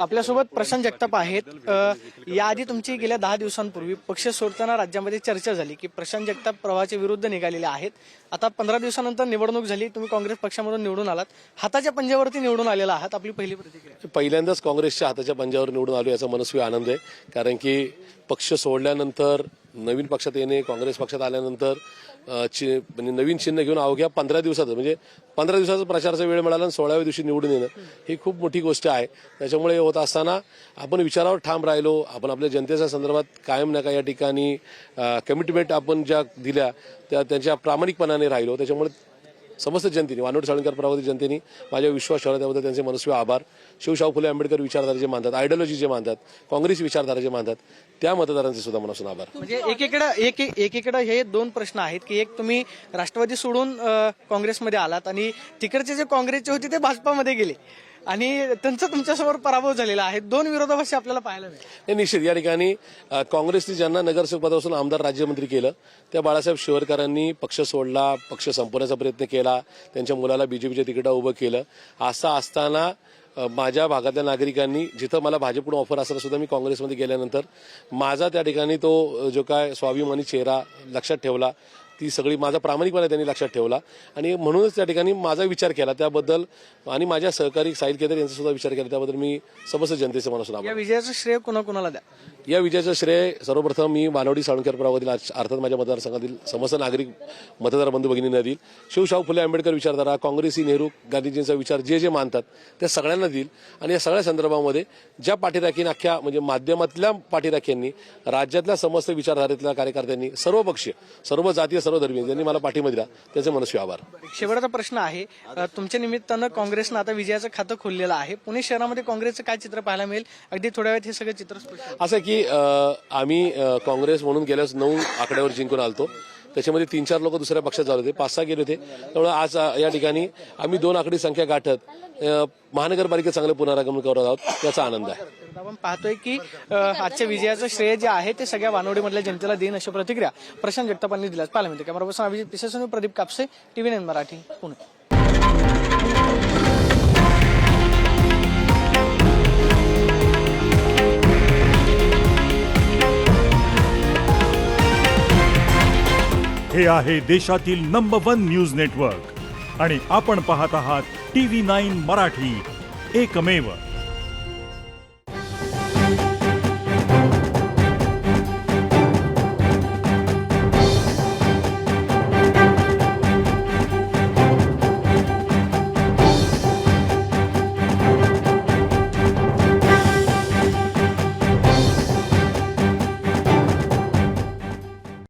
आपल्यासोबत प्रशांत जगताप आहेत. याआधी तुमची गेल्या 10 दिवसांपूर्वी पक्ष सोडताना राज्यामध्ये चर्चा झाली की प्रशांत जगताप प्रवाहाच्या विरुद्ध निघालेले आहेत. आता 15 दिवसानंतर निवडणूक झाली, तुम्ही काँग्रेस पक्षामधून निवडून आलात, हाताच्या पंजावरती निवडून आलेला आहात. आपली पहिली प्रतिक्रिया? पहिल्यांदाच काँग्रेसच्या हाताच्या पंजावर निवडून आलो याचा मनस्वी आनंद आहे. कारण की पक्ष सोडल्यानंतर नवीन पक्षात येणे, काँग्रेस पक्षात आल्यानंतर म्हणजे नवीन चिन्ह घेऊन अवघ्या 15 दिवसाचं म्हणजे 15 दिवसाचा प्रचाराचा वेळ मिळाला आणि 16व्या दिवशी निवडून येणं ही खूप मोठी गोष्ट आहे. त्याच्यामुळे होत असताना आपण विचारावर ठाम राहिलो. आपण आपल्या जनतेच्या संदर्भात कायम नका या ठिकाणी कमिटमेंट आपण ज्या दिल्या त्या त्यांच्या प्रामाणिकपणाने राहिलो. त्याच्यामुळे समस्त जनतेने, वानवडी साळुंखे प्रभावित जनतेने माझ्या विश्वास ठेवला, त्याबद्दल त्यांचे मनस्वी आभार. शिवशाहू फुले आंबेडकर विचारधारा जे मानतात, आयडिओलॉजी जे मानतात, काँग्रेस विचारधारा जे मानतात त्या मतदारांचे सुद्धा मनापासून आभार. म्हणजे एकीकडे हे दोन प्रश्न आहेत की एक, तुम्ही राष्ट्रवादी सोडून काँग्रेसमध्ये आलात आणि तिकडचे जे काँग्रेसचे होते ते भाजपामध्ये गेले आणि त्यांचा तुमच्यासमोर पराभव झालेला आहे. दोन विरोधाभासी आपल्याला पाहायला मिळेल. निश्चित या ठिकाणी काँग्रेसने ज्यांना नगरसेवक पदापासून आमदार राज्यमंत्री केलं त्या बाळासाहेब शिवरकरांनी पक्ष सोडला, पक्ष संपवण्याचा प्रयत्न केला, त्यांच्या मुलाला बीजेपीच्या तिकिटा उभं केलं. असं असताना माझ्या भागातल्या नागरिकांनी जिथं मला भाजपकडून ऑफर असताना सुद्धा मी काँग्रेसमध्ये गेल्यानंतर माझा त्या ठिकाणी तो जो काय स्वाभिमानी चेहरा लक्षात ठेवला, ती सगळी माझा प्रामाणिकपणे त्यांनी लक्षात ठेवला आणि म्हणूनच त्या ठिकाणी माझा विचार केला त्याबद्दल आणि माझ्या सहकारी साहिल केदार यांचा सुद्धा विचार केला त्याबद्दल मी समस्त जनतेचे मनापासून आभार. या विजयाचं श्रेय कुणाकुणाला द्या? या विजयाचं श्रेय सर्वप्रथम मी वानवडी साळुंखे प्रभागातील अर्थात माझ्या मतदारसंघातील समस्त नागरिक मतदार बंधू भगिनींना देईल. शिवशाहू फुले आंबेडकर विचारधारा, काँग्रेसी नेहरू गांधीजींचा विचार जे जे मानतात त्या सगळ्यांना देईल. आणि या सगळ्या संदर्भामध्ये ज्या पाठीराखीन अख्ख्या म्हणजे माध्यमातल्या पाठीराख्यांनी, राज्यातल्या समस्त विचारधारेतल्या कार्यकर्त्यांनी, सर्व पक्षीय, सर्व जातीय, सर्व धर्मीय ज्यांनी मला पाठिंबा दिला त्याचे मनस्वी आभार. शेवटचा प्रश्न आहे, तुमच्या निमित्तानं काँग्रेसनं आता विजयाचं खातं खोललेलं आहे. पुणे शहरामध्ये काँग्रेसचं काय चित्र पाहायला मिळेल? अगदी थोड्या वेळात हे सगळं चित्र असं की आम्ही काँग्रेस म्हणून गेल्यास 9 आकड्यावर जिंकून आलतो. त्याच्यामध्ये 3-4 लोक दुसऱ्या पक्षात झाले होते, 5-6 गेले होते. त्यामुळे आज या ठिकाणी आम्ही 2 आकडी संख्या गाठत महानगरपालिकेत चांगलं पुनरागमन करत आहोत, याचा आनंद आहे. आपण पाहतोय की आजच्या विजयाचं श्रेय जे आहे ते सगळ्या वानवडीमधल्या जनतेला देईन अशा प्रतिक्रिया प्रशांत जगतापांनी दिल्याच पाहायला मिळते. कॅमेरा पर्सन अभिजित पिसेसह प्रदीप कापसे, TV9 मराठी, पुणे. हे आहे देशातील नंबर 1 न्यूज नेटवर्क आणि आपण पाहत आहात TV9 मराठी, एकमेव.